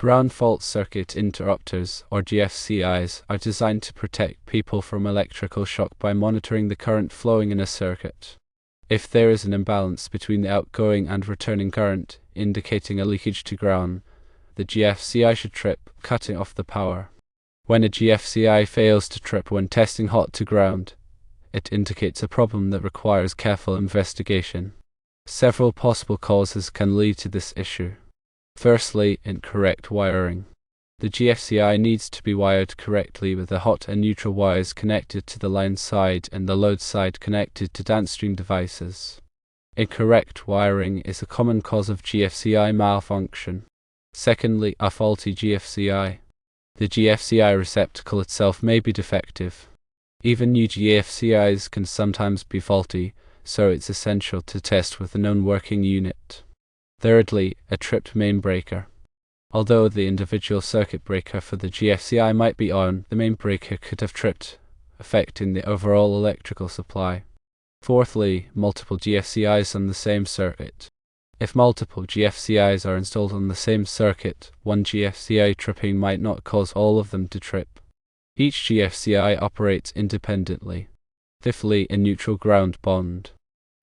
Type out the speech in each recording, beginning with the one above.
Ground fault circuit interrupters, or GFCIs, are designed to protect people from electrical shock by monitoring the current flowing in a circuit. If there is an imbalance between the outgoing and returning current, indicating a leakage to ground, the GFCI should trip, cutting off the power. When a GFCI fails to trip when testing hot to ground, it indicates a problem that requires careful investigation. Several possible causes can lead to this issue. Firstly, incorrect wiring. The GFCI needs to be wired correctly with the hot and neutral wires connected to the line side and the load side connected to downstream devices. Incorrect wiring is a common cause of GFCI malfunction. Secondly, a faulty GFCI. The GFCI receptacle itself may be defective. Even new GFCIs can sometimes be faulty, so it's essential to test with a known working unit. Thirdly, a tripped main breaker. Although the individual circuit breaker for the GFCI might be on, the main breaker could have tripped, affecting the overall electrical supply. Fourthly, multiple GFCIs on the same circuit. If multiple GFCIs are installed on the same circuit, one GFCI tripping might not cause all of them to trip. Each GFCI operates independently. Fifthly, a neutral ground bond.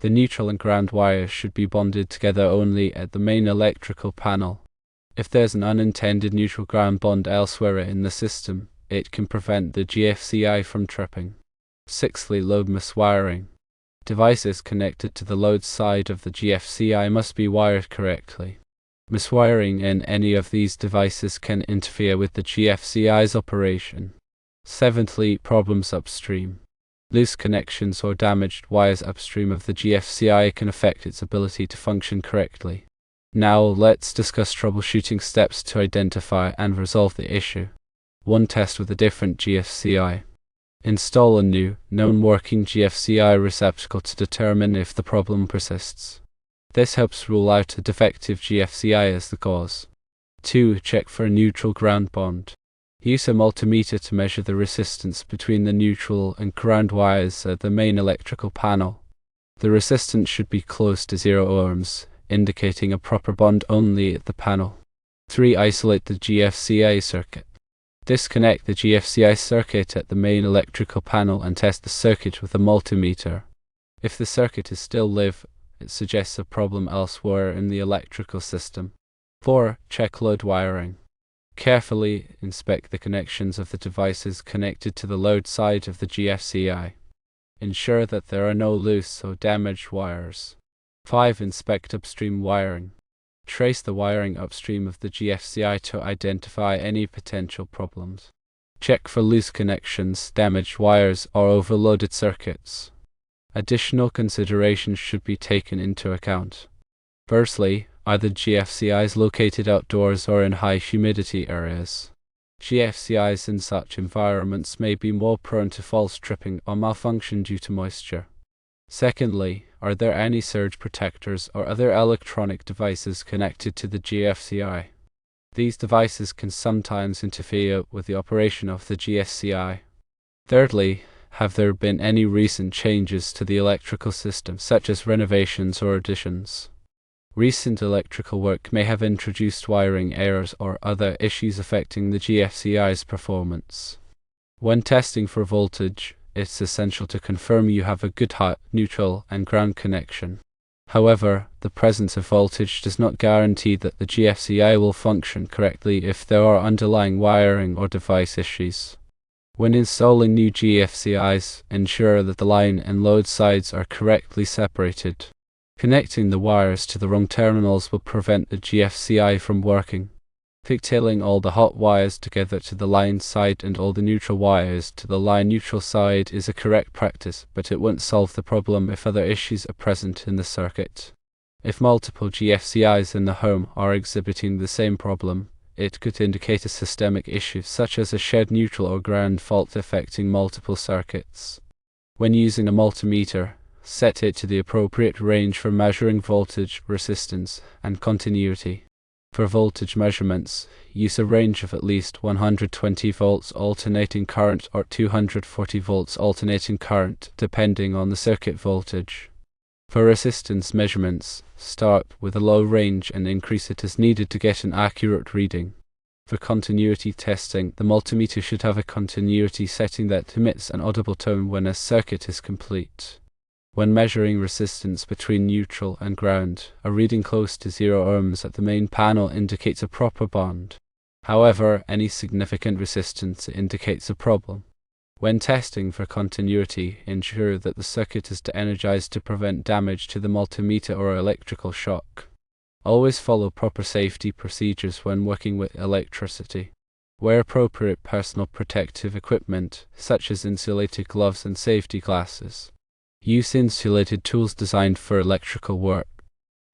The neutral and ground wires should be bonded together only at the main electrical panel. If there's an unintended neutral ground bond elsewhere in the system, it can prevent the GFCI from tripping. Sixthly, load miswiring. Devices connected to the load side of the GFCI must be wired correctly. Miswiring in any of these devices can interfere with the GFCI's operation. Seventhly, problems upstream. Loose connections or damaged wires upstream of the GFCI can affect its ability to function correctly. Now let's discuss troubleshooting steps to identify and resolve the issue. 1. Test with a different GFCI. Install a new, known working GFCI receptacle to determine if the problem persists. This helps rule out a defective GFCI as the cause. 2. Check for a neutral ground bond. Use a multimeter to measure the resistance between the neutral and ground wires at the main electrical panel. The resistance should be close to 0 ohms, indicating a proper bond only at the panel. 3. Isolate the GFCI circuit. Disconnect the GFCI circuit at the main electrical panel and test the circuit with a multimeter. If the circuit is still live, it suggests a problem elsewhere in the electrical system. 4. Check load wiring. Carefully inspect the connections of the devices connected to the load side of the GFCI. Ensure that there are no loose or damaged wires. 5. Inspect upstream wiring. Trace the wiring upstream of the GFCI to identify any potential problems. Check for loose connections, damaged wires, or overloaded circuits. Additional considerations should be taken into account. Firstly, are the GFCIs located outdoors or in high humidity areas? GFCIs in such environments may be more prone to false tripping or malfunction due to moisture. Secondly, are there any surge protectors or other electronic devices connected to the GFCI? These devices can sometimes interfere with the operation of the GFCI. Thirdly, have there been any recent changes to the electrical system, such as renovations or additions? Recent electrical work may have introduced wiring errors or other issues affecting the GFCI's performance. When testing for voltage, it's essential to confirm you have a good hot, neutral, and ground connection. However, the presence of voltage does not guarantee that the GFCI will function correctly if there are underlying wiring or device issues. When installing new GFCIs, ensure that the line and load sides are correctly separated. Connecting the wires to the wrong terminals will prevent the GFCI from working. Pigtailing all the hot wires together to the line side and all the neutral wires to the line neutral side is a correct practice, but it won't solve the problem if other issues are present in the circuit. If multiple GFCIs in the home are exhibiting the same problem, it could indicate a systemic issue such as a shared neutral or ground fault affecting multiple circuits. When using a multimeter, set it to the appropriate range for measuring voltage, resistance, and continuity. For voltage measurements, use a range of at least 120 volts alternating current or 240 volts alternating current, depending on the circuit voltage. For resistance measurements, start with a low range and increase it as needed to get an accurate reading. For continuity testing, the multimeter should have a continuity setting that emits an audible tone when a circuit is complete. When measuring resistance between neutral and ground, a reading close to 0 ohms at the main panel indicates a proper bond. However, any significant resistance indicates a problem. When testing for continuity, ensure that the circuit is de-energized to prevent damage to the multimeter or electrical shock. Always follow proper safety procedures when working with electricity. Wear appropriate personal protective equipment, such as insulated gloves and safety glasses. Use insulated tools designed for electrical work.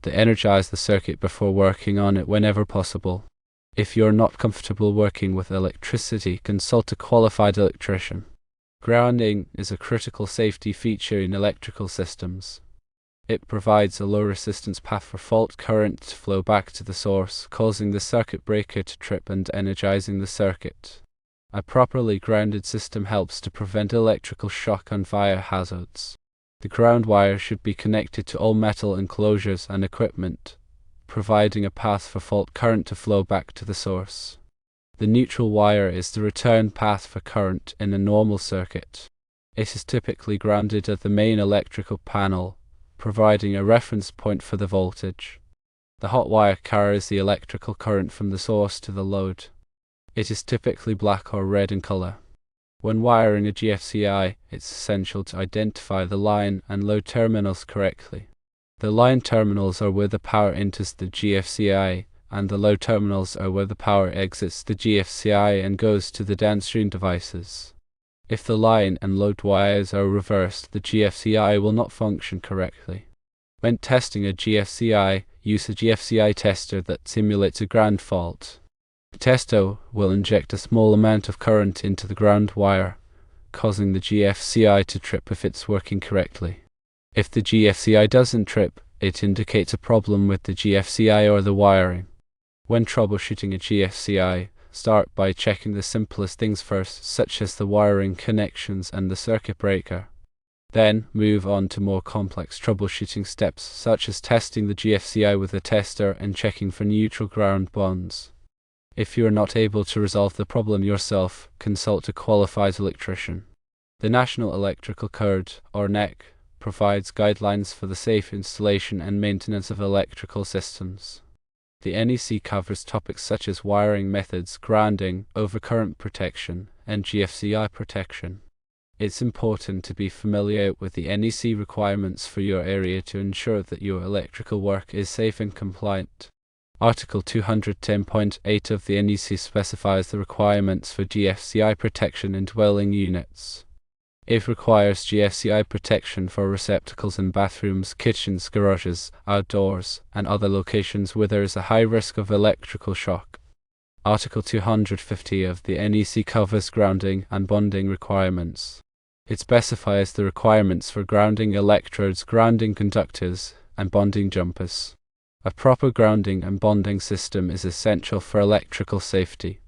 De-energize the circuit before working on it whenever possible. If you're not comfortable working with electricity, consult a qualified electrician. Grounding is a critical safety feature in electrical systems. It provides a low resistance path for fault current to flow back to the source, causing the circuit breaker to trip and energizing the circuit. A properly grounded system helps to prevent electrical shock and fire hazards. The ground wire should be connected to all metal enclosures and equipment, providing a path for fault current to flow back to the source. The neutral wire is the return path for current in a normal circuit. It is typically grounded at the main electrical panel, providing a reference point for the voltage. The hot wire carries the electrical current from the source to the load. It is typically black or red in color. When wiring a GFCI, it's essential to identify the line and load terminals correctly. The line terminals are where the power enters the GFCI, and the load terminals are where the power exits the GFCI and goes to the downstream devices. If the line and load wires are reversed, the GFCI will not function correctly. When testing a GFCI, use a GFCI tester that simulates a ground fault. The tester will inject a small amount of current into the ground wire, causing the GFCI to trip if it's working correctly. If the GFCI doesn't trip, it indicates a problem with the GFCI or the wiring. When troubleshooting a GFCI, start by checking the simplest things first, such as the wiring connections and the circuit breaker. Then move on to more complex troubleshooting steps, such as testing the GFCI with a tester and checking for neutral ground bonds. If you are not able to resolve the problem yourself, consult a qualified electrician. The National Electrical Code, or NEC, provides guidelines for the safe installation and maintenance of electrical systems. The NEC covers topics such as wiring methods, grounding, overcurrent protection, and GFCI protection. It's important to be familiar with the NEC requirements for your area to ensure that your electrical work is safe and compliant. Article 210.8 of the NEC specifies the requirements for GFCI protection in dwelling units. It requires GFCI protection for receptacles in bathrooms, kitchens, garages, outdoors, and other locations where there is a high risk of electrical shock. Article 250 of the NEC covers grounding and bonding requirements. It specifies the requirements for grounding electrodes, grounding conductors, and bonding jumpers. A proper grounding and bonding system is essential for electrical safety.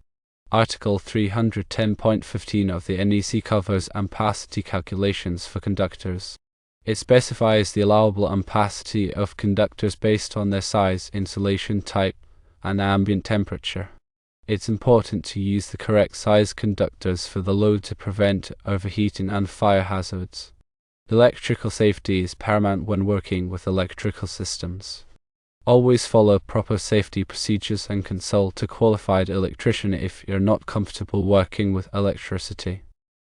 Article 310.15 of the NEC covers ampacity calculations for conductors. It specifies the allowable ampacity of conductors based on their size, insulation type, and ambient temperature. It's important to use the correct size conductors for the load to prevent overheating and fire hazards. Electrical safety is paramount when working with electrical systems. Always follow proper safety procedures and consult a qualified electrician if you're not comfortable working with electricity.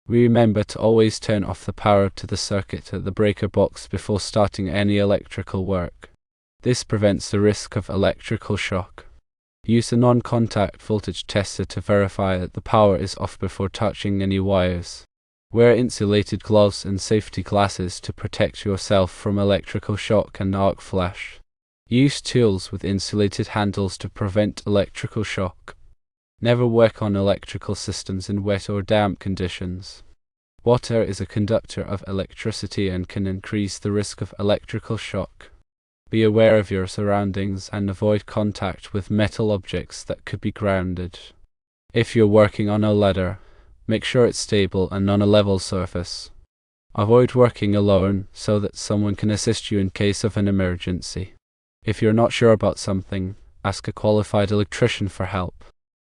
Remember to always turn off the power to the circuit at the breaker box before starting any electrical work. This prevents the risk of electrical shock. Use a non-contact voltage tester to verify that the power is off before touching any wires. Wear insulated gloves and safety glasses to protect yourself from electrical shock and arc flash. Use tools with insulated handles to prevent electrical shock. Never work on electrical systems in wet or damp conditions. Water is a conductor of electricity and can increase the risk of electrical shock. Be aware of your surroundings and avoid contact with metal objects that could be grounded. If you're working on a ladder, make sure it's stable and on a level surface. Avoid working alone so that someone can assist you in case of an emergency. If you're not sure about something, ask a qualified electrician for help.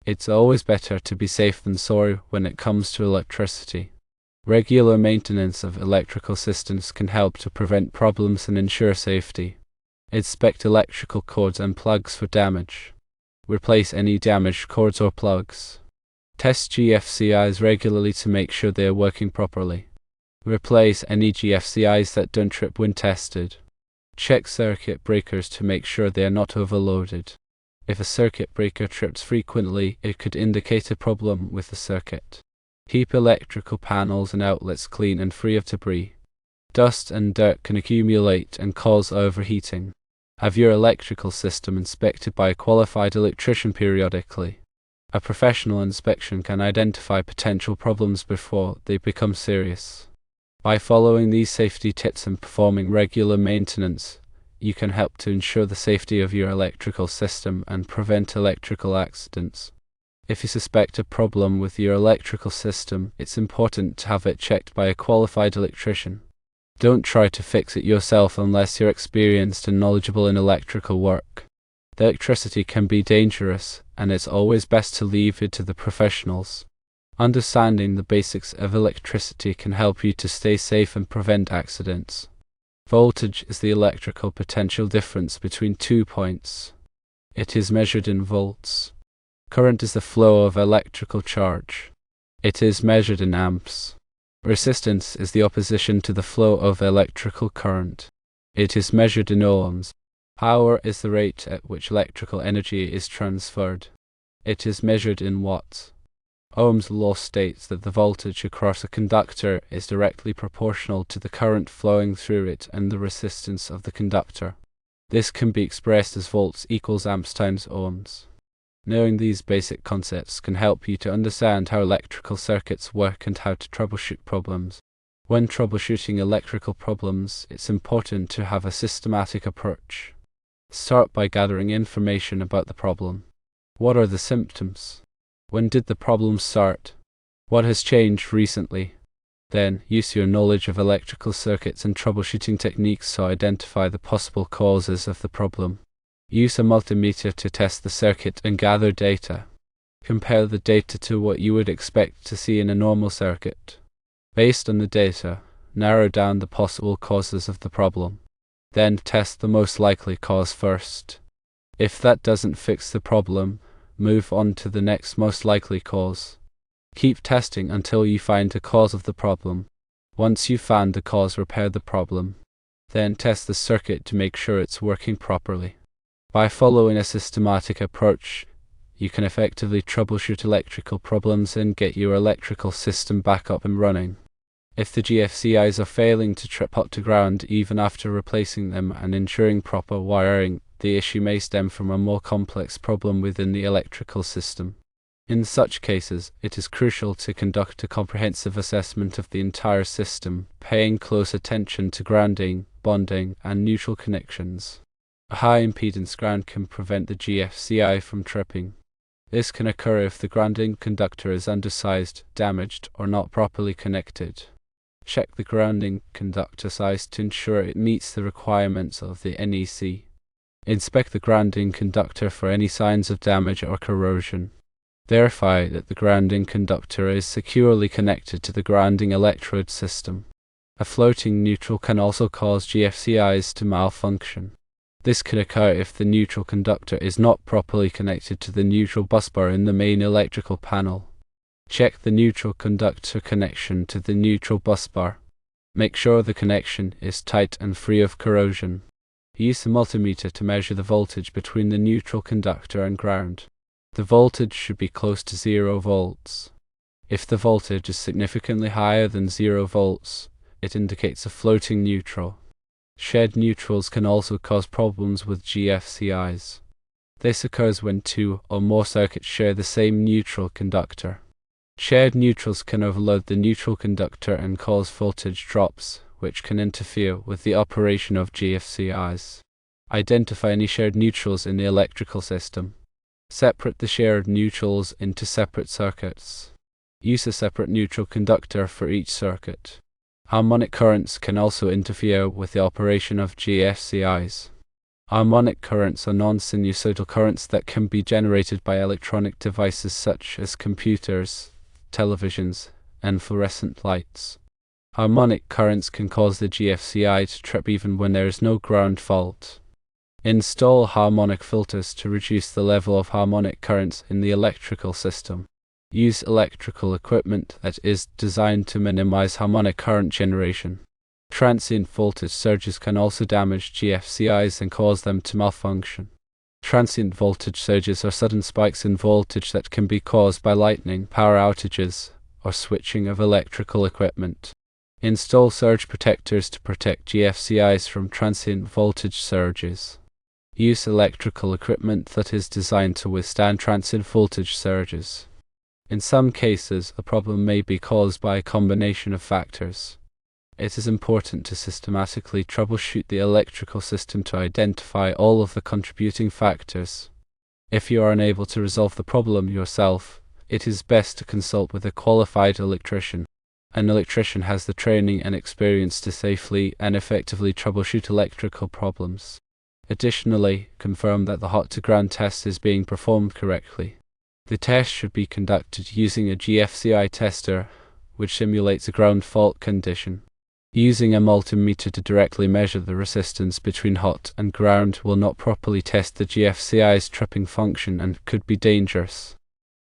It's always better to be safe than sorry when it comes to electricity. Regular maintenance of electrical systems can help to prevent problems and ensure safety. Inspect electrical cords and plugs for damage. Replace any damaged cords or plugs. Test GFCIs regularly to make sure they are working properly. Replace any GFCIs that don't trip when tested. Check circuit breakers to make sure they are not overloaded. If a circuit breaker trips frequently, it could indicate a problem with the circuit. Keep electrical panels and outlets clean and free of debris. Dust and dirt can accumulate and cause overheating. Have your electrical system inspected by a qualified electrician periodically. A professional inspection can identify potential problems before they become serious. By following these safety tips and performing regular maintenance, you can help to ensure the safety of your electrical system and prevent electrical accidents. If you suspect a problem with your electrical system, it's important to have it checked by a qualified electrician. Don't try to fix it yourself unless you're experienced and knowledgeable in electrical work. Electricity can be dangerous, and it's always best to leave it to the professionals. Understanding the basics of electricity can help you to stay safe and prevent accidents. Voltage is the electrical potential difference between 2 points. It is measured in volts. Current is the flow of electrical charge. It is measured in amps. Resistance is the opposition to the flow of electrical current. It is measured in ohms. Power is the rate at which electrical energy is transferred. It is measured in watts. Ohm's law states that the voltage across a conductor is directly proportional to the current flowing through it and the resistance of the conductor. This can be expressed as volts equals amps times ohms. Knowing these basic concepts can help you to understand how electrical circuits work and how to troubleshoot problems. When troubleshooting electrical problems, it's important to have a systematic approach. Start by gathering information about the problem. What are the symptoms? When did the problem start? What has changed recently? Then, use your knowledge of electrical circuits and troubleshooting techniques to identify the possible causes of the problem. Use a multimeter to test the circuit and gather data. Compare the data to what you would expect to see in a normal circuit. Based on the data, narrow down the possible causes of the problem. Then test the most likely cause first. If that doesn't fix the problem, move on to the next most likely cause. Keep testing until you find the cause of the problem. Once you've found the cause, repair the problem. Then test the circuit to make sure it's working properly. By following a systematic approach, you can effectively troubleshoot electrical problems and get your electrical system back up and running. If the GFCIs are failing to trip up to ground even after replacing them and ensuring proper wiring, the issue may stem from a more complex problem within the electrical system. In such cases, it is crucial to conduct a comprehensive assessment of the entire system, paying close attention to grounding, bonding, and neutral connections. A high impedance ground can prevent the GFCI from tripping. This can occur if the grounding conductor is undersized, damaged, or not properly connected. Check the grounding conductor size to ensure it meets the requirements of the NEC. Inspect the grounding conductor for any signs of damage or corrosion. Verify that the grounding conductor is securely connected to the grounding electrode system. A floating neutral can also cause GFCIs to malfunction. This can occur if the neutral conductor is not properly connected to the neutral busbar in the main electrical panel. Check the neutral conductor connection to the neutral busbar. Make sure the connection is tight and free of corrosion. Use the multimeter to measure the voltage between the neutral conductor and ground. The voltage should be close to 0 volts. If the voltage is significantly higher than 0 volts, it indicates a floating neutral. Shared neutrals can also cause problems with GFCIs. This occurs when 2 or more circuits share the same neutral conductor. Shared neutrals can overload the neutral conductor and cause voltage drops, which can interfere with the operation of GFCIs. Identify any shared neutrals in the electrical system. Separate the shared neutrals into separate circuits. Use a separate neutral conductor for each circuit. Harmonic currents can also interfere with the operation of GFCIs. Harmonic currents are non-sinusoidal currents that can be generated by electronic devices such as computers, televisions, and fluorescent lights. Harmonic currents can cause the GFCI to trip even when there is no ground fault. Install harmonic filters to reduce the level of harmonic currents in the electrical system. Use electrical equipment that is designed to minimize harmonic current generation. Transient voltage surges can also damage GFCIs and cause them to malfunction. Transient voltage surges are sudden spikes in voltage that can be caused by lightning, power outages, or switching of electrical equipment. Install surge protectors to protect GFCIs from transient voltage surges. Use electrical equipment that is designed to withstand transient voltage surges. In some cases, a problem may be caused by a combination of factors. It is important to systematically troubleshoot the electrical system to identify all of the contributing factors. If you are unable to resolve the problem yourself, it is best to consult with a qualified electrician. An electrician has the training and experience to safely and effectively troubleshoot electrical problems. Additionally, confirm that the hot-to-ground test is being performed correctly. The test should be conducted using a GFCI tester, which simulates a ground fault condition. Using a multimeter to directly measure the resistance between hot and ground will not properly test the GFCI's tripping function and could be dangerous.